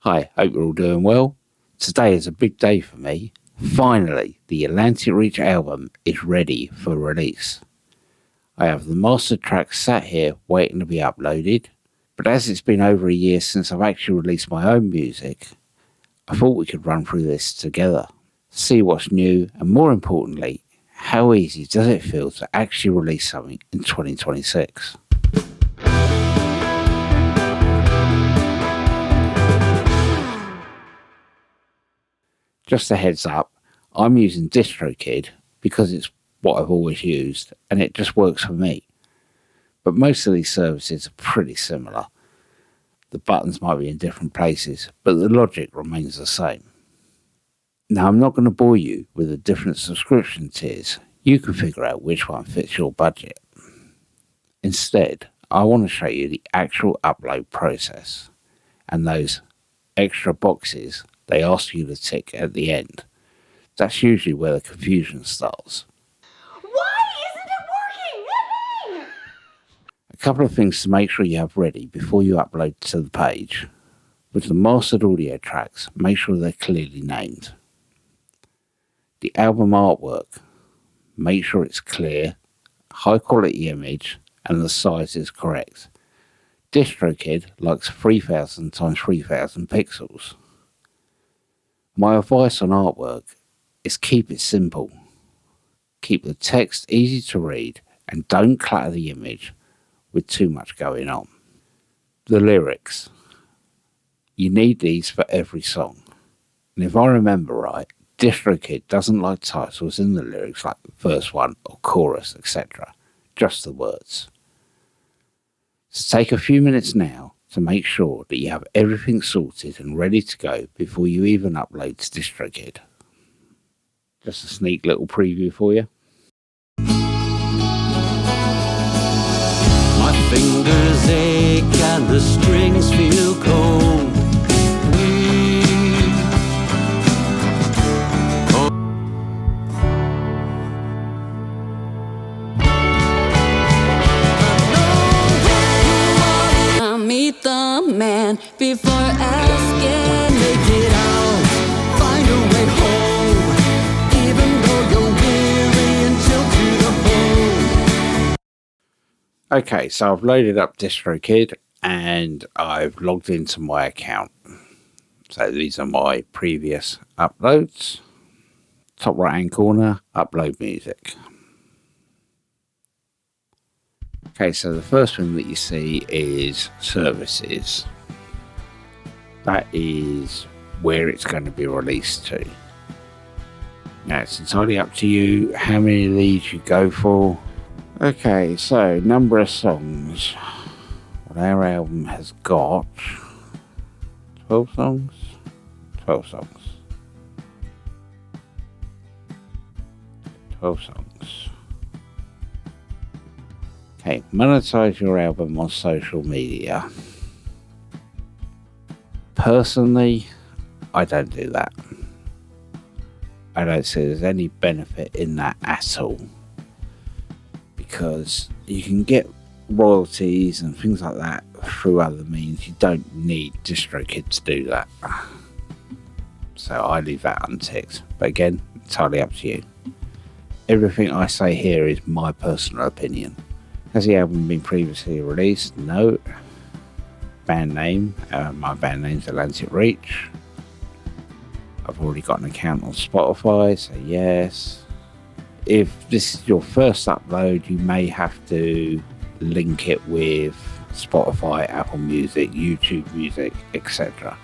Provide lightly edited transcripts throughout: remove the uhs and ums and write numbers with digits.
Hi, hope you're all doing well. Today is a big day for me. Finally, the Atlantic Reach album is ready for release. I have the master track sat here waiting to be uploaded, but as it's been over a year since I've actually released my own music, I thought we could run through this together, see what's new, and more importantly, how easy does it feel to actually release something in 2026. Just a heads up, I'm using DistroKid because it's what I've always used and it just works for me. But most of these services are pretty similar. The buttons might be in different places, but the logic remains the same. Now, I'm not going to bore you with the different subscription tiers. You can figure out which one fits your budget. Instead, I want to show you the actual upload process and those extra boxes they ask you to tick at the end. That's usually where the confusion starts. Why isn't it working? A couple of things to make sure you have ready before you upload to the page. With the mastered audio tracks, make sure they're clearly named. The album artwork, make sure it's clear, high quality image, and the size is correct. DistroKid likes 3000 x 3000 pixels. My advice on artwork is keep it simple. Keep the text easy to read and don't clutter the image with too much going on. The lyrics. You need these for every song. And if I remember right, DistroKid doesn't like titles in the lyrics like verse 1 or chorus, etc. Just the words. So take a few minutes now to make sure that you have everything sorted and ready to go before you even upload to DistroKid. Just a sneak little preview for you. My fingers ache and the strings feel cold. Meet the man before asking. Make it out, find a way home, even though you're weary until to the bone. Okay, so I've loaded up DistroKid and I've logged into my account. So these are my previous uploads. Top right hand corner, upload music. Okay, so the first one that you see is services. That is where it's going to be released to. Now, it's entirely up to you how many of these you go for. Okay, so number of songs. Well, our album has got 12 songs. 12 songs. 12 songs. Okay, monetize your album on social media. Personally, I don't do that. I don't see there's any benefit in that at all. Because you can get royalties and things like that through other means. You don't need DistroKid to do that. So I leave that unticked. But again, entirely up to you. Everything I say here is my personal opinion. Has the album been previously released? No. Band name. My band name's Atlantic Reach. I've already got an account on Spotify, so yes. If this is your first upload, you may have to link it with Spotify, Apple Music, YouTube Music, etc.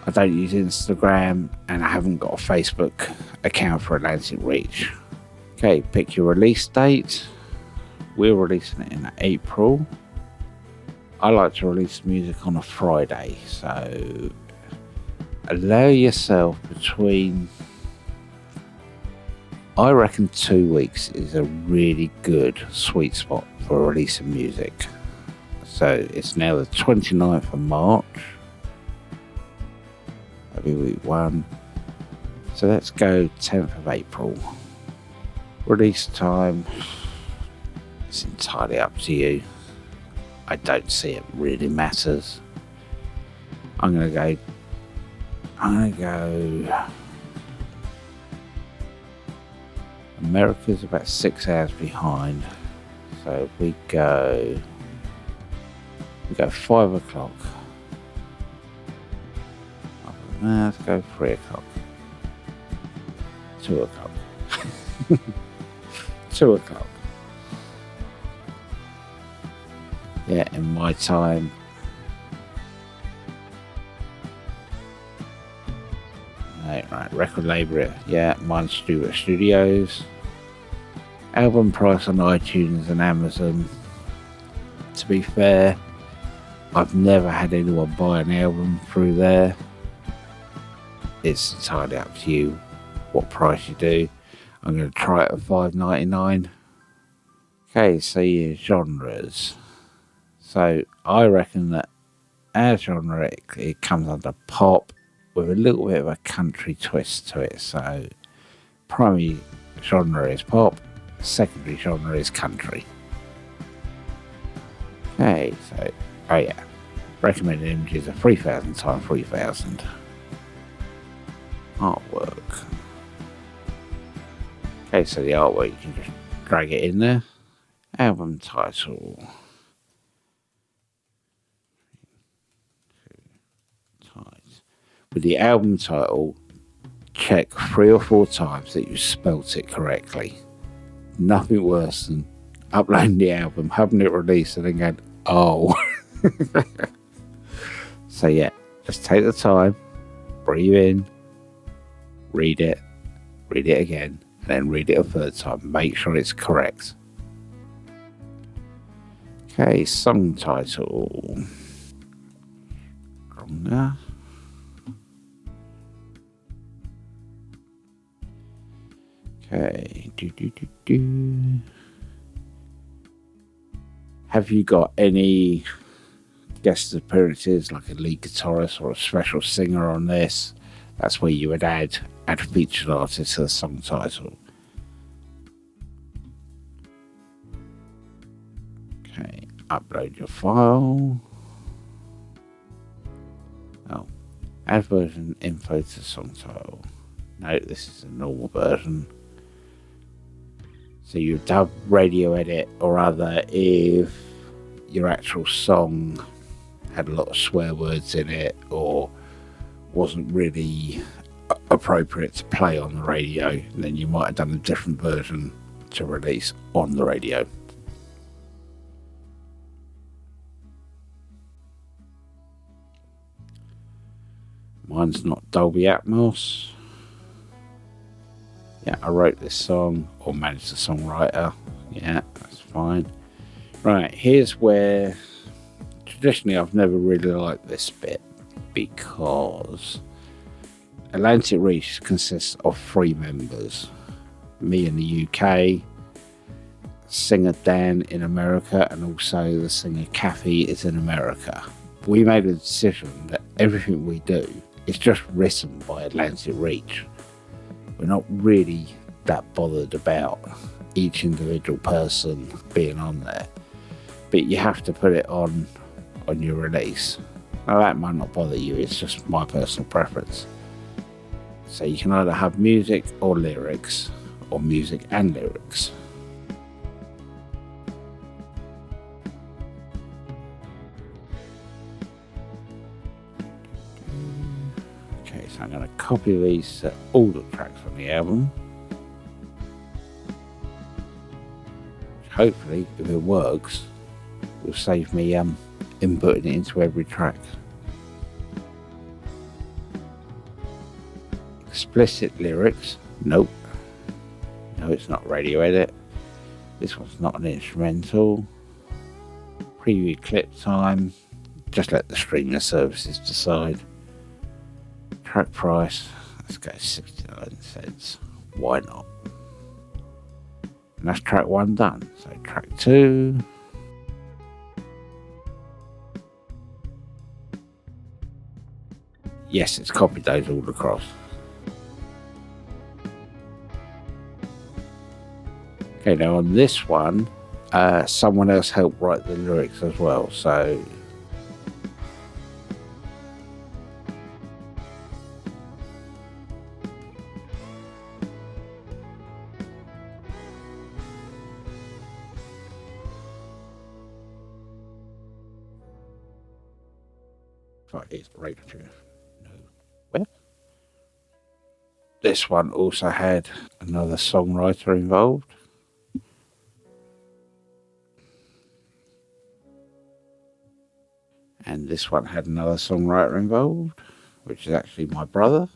I don't use Instagram and I haven't got a Facebook account for Atlantic Reach. Okay, pick your release date. We're releasing it in April. I like to release music on a Friday, so allow yourself between, I reckon 2 weeks is a really good sweet spot for releasing music. So it's now the 29th of March. That'll be week 1. So let's go 10th of April. Release time. It's entirely up to you. I don't see it really matters. I'm gonna go. America's about 6 hours behind, so we go 5 o'clock. Let's go 3 o'clock. 2 o'clock. 2 o'clock. Yeah, in my time. Right, record label. Yeah, mine's Stewart Studios. Album price on iTunes and Amazon. To be fair, I've never had anyone buy an album through there. It's entirely up to you what price you do. I'm going to try it at $5.99. Okay, so your genres. So I reckon that our genre, it comes under pop with a little bit of a country twist to it. So primary genre is pop, secondary genre is country. Okay, so, oh yeah, recommended images are 3000 times 3000. Artwork. Okay, so the artwork, you can just drag it in there. Album title. With the album title, check 3 or 4 times that you spelt it correctly. Nothing worse than uploading the album, having it released, and then going, oh. So yeah, just take the time, breathe in, read it again, and then read it a 3rd time. Make sure it's correct. Okay, song title. From there. Okay. Have you got any guest appearances, like a lead guitarist or a special singer on this? That's where you would add a featured artist to the song title. Okay, upload your file. Oh, add version info to song title. No, this is a normal version. So you dub radio edit or other if your actual song had a lot of swear words in it or wasn't really appropriate to play on the radio, then you might have done a different version to release on the radio. Mine's not Dolby Atmos. Yeah, I wrote this song or managed the songwriter. Yeah, that's fine. Right, here's where traditionally I've never really liked this bit because Atlantic Reach consists of 3 members. Me in the UK, singer Dan in America, and also the singer Kathy is in America. We made a decision that everything we do is just written by Atlantic Reach. We're not really that bothered about each individual person being on there, but you have to put it on your release. Now that might not bother you, it's just my personal preference. So you can either have music or lyrics, or music and lyrics. Okay, so I'm going to copy these to all the tracks on the album. Hopefully, if it works, it will save me inputting it into every track. Explicit lyrics, nope. No, it's not radio edit. This one's not an instrumental. Preview clip time, just let the streaming services decide. Track price, let's go 69 cents. Why not? And that's track 1 done. So track 2. Yes, it's copied those all across. Okay, now on this one, someone else helped write the lyrics as well. So But it's breakthrough. No. Where? This one also had another songwriter involved. And this one had another songwriter involved, which is actually my brother.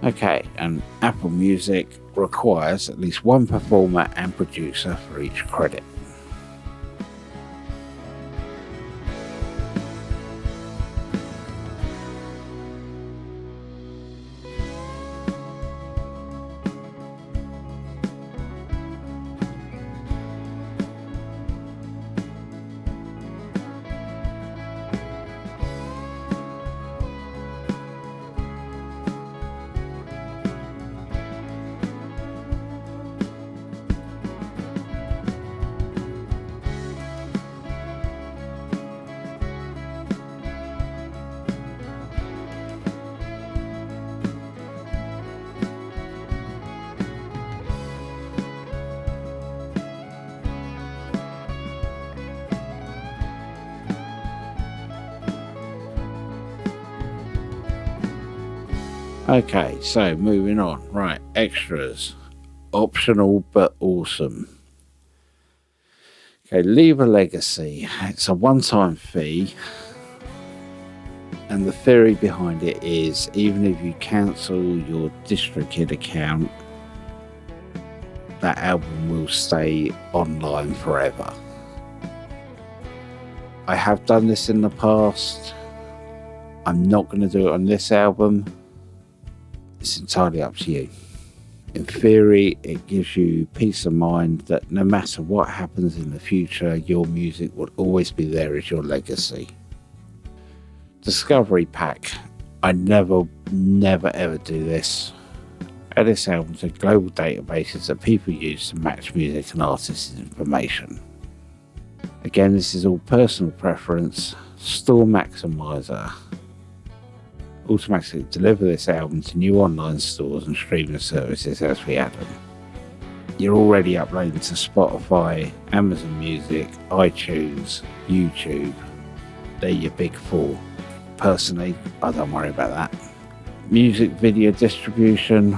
Okay, and Apple Music requires at least one performer and producer for each credit. Okay, so moving on. Right, extras. Optional but awesome. Okay, leave a legacy. It's a one-time fee. And the theory behind it is even if you cancel your DistroKid account, that album will stay online forever. I have done this in the past. I'm not going to do it on this album. It's entirely up to you. In theory, it gives you peace of mind that no matter what happens in the future, your music will always be there as your legacy. Discovery pack. I never ever do this. This albums are global databases that people use to match music and artists' information. Again, this is all personal preference. Store maximizer. Automatically deliver this album to new online stores and streaming services as we add them. You're already uploading to Spotify, Amazon Music, iTunes, YouTube. They're your big four. Personally, I don't worry about that. Music video distribution.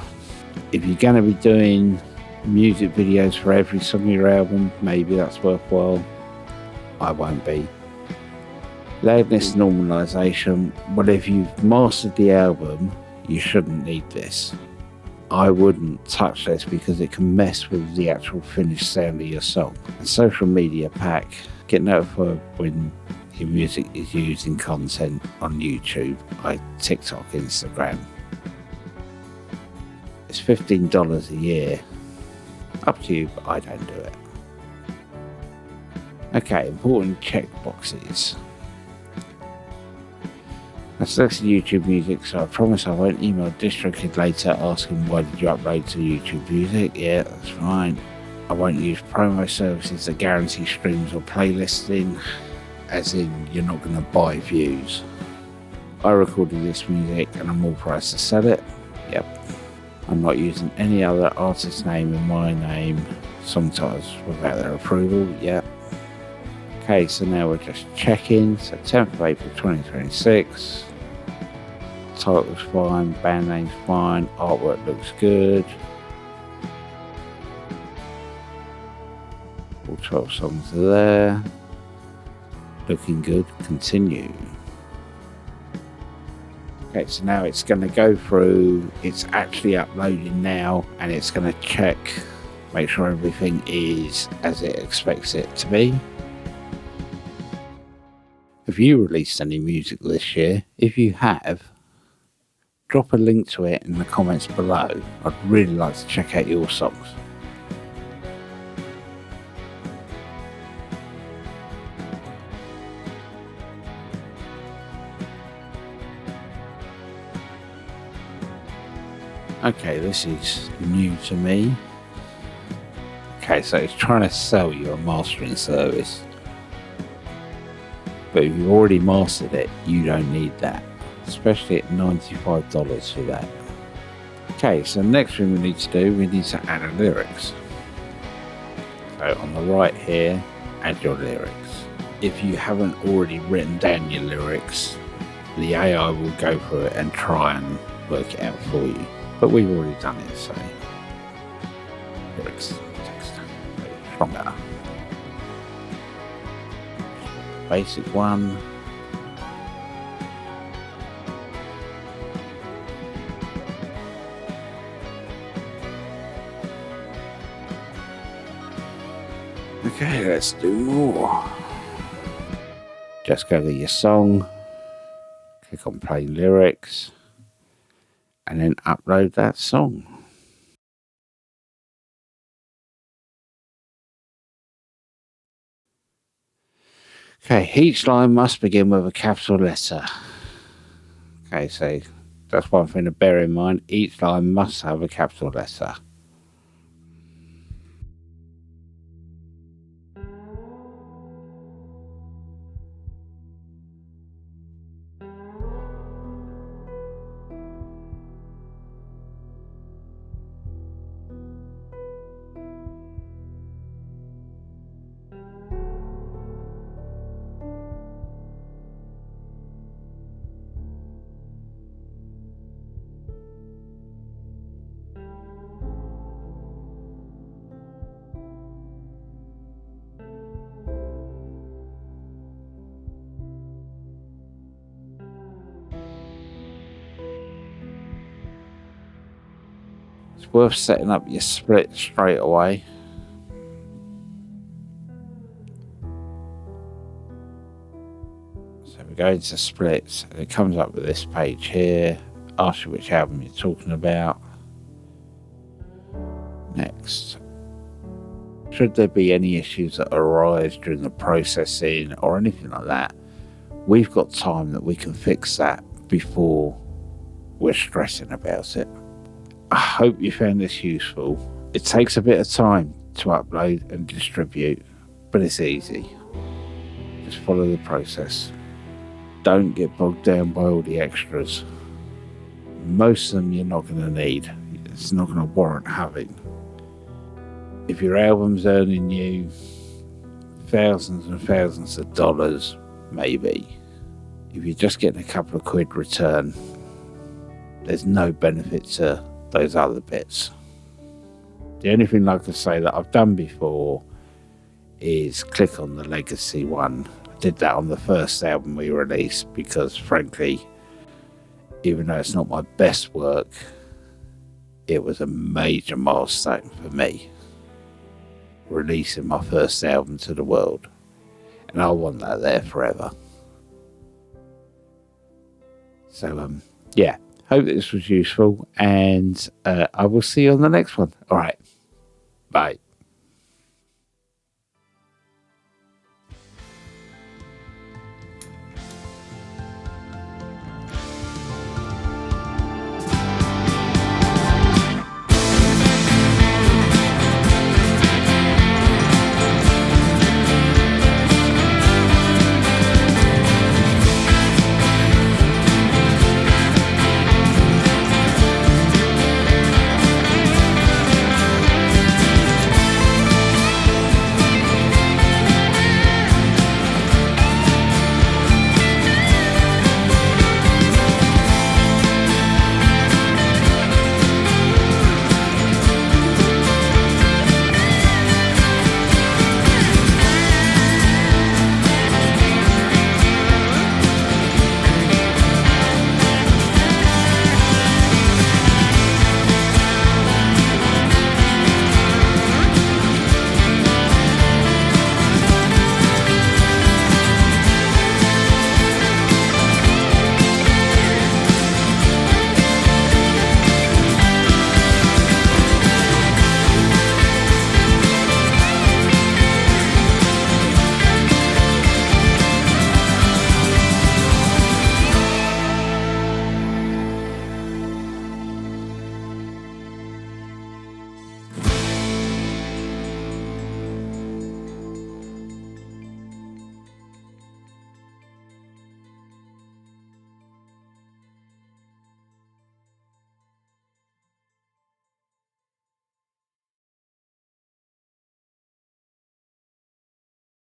If you're going to be doing music videos for every song of your album, maybe that's worthwhile. I won't be. Loudness normalization. Well, if you've mastered the album, you shouldn't need this. I wouldn't touch this because it can mess with the actual finished sound of your song. And social media pack. Get notified when your music is used in content on YouTube, like TikTok, Instagram. It's $15 a year. Up to you, but I don't do it. Okay, important check boxes. I selected YouTube Music, so I promise I won't email DistroKid later asking why did you upload to YouTube Music. Yeah, that's fine. I won't use promo services that guarantee streams or playlisting, as in you're not going to buy views. I recorded this music and I'm authorized to sell it. Yep. I'm not using any other artist name in my name, song titles without their approval. Yep. Okay, so now we're just checking. So 10th of April 2026. Title's fine, band name's fine, artwork looks good. All 12 songs are there. Looking good, continue. Okay, so now it's going to go through, it's actually uploading now, and it's going to check, make sure everything is as it expects it to be. Have you released any music this year? If you have, drop a link to it in the comments below. I'd really like to check out your songs. Okay, this is new to me. Okay, so it's trying to sell you a mastering service. But if you've already mastered it, you don't need that. Especially at $95 for that. Okay, so next thing we need to do, we need to add a lyrics. So on the right here, add your lyrics. If you haven't already written down your lyrics, the AI will go through it and try and work it out for you. But we've already done it, so lyrics, text, stronger. Basic one. Okay, let's do more. Just go to your song, click on play lyrics, and then upload that song. Okay, each line must begin with a capital letter. Okay, so that's one thing to bear in mind. Each line must have a capital letter. It's worth setting up your split straight away. So we go into splits and it comes up with this page here. Asks you which album you're talking about. Next. Should there be any issues that arise during the processing or anything like that, we've got time that we can fix that before we're stressing about it. I hope you found this useful. It takes a bit of time to upload and distribute, but it's easy. Just follow the process. Don't get bogged down by all the extras. Most of them you're not going to need. It's not going to warrant having. If your album's earning you thousands and thousands of dollars, maybe. If you're just getting a couple of quid return, there's no benefit to those other bits. The only thing, like I say, that I've done before is click on the legacy one. I did that on the first album we released because, frankly, even though it's not my best work, it was a major milestone for me, releasing my first album to the world, and I want that there forever. So yeah, hope this was useful, and I will see you on the next one. All right, bye.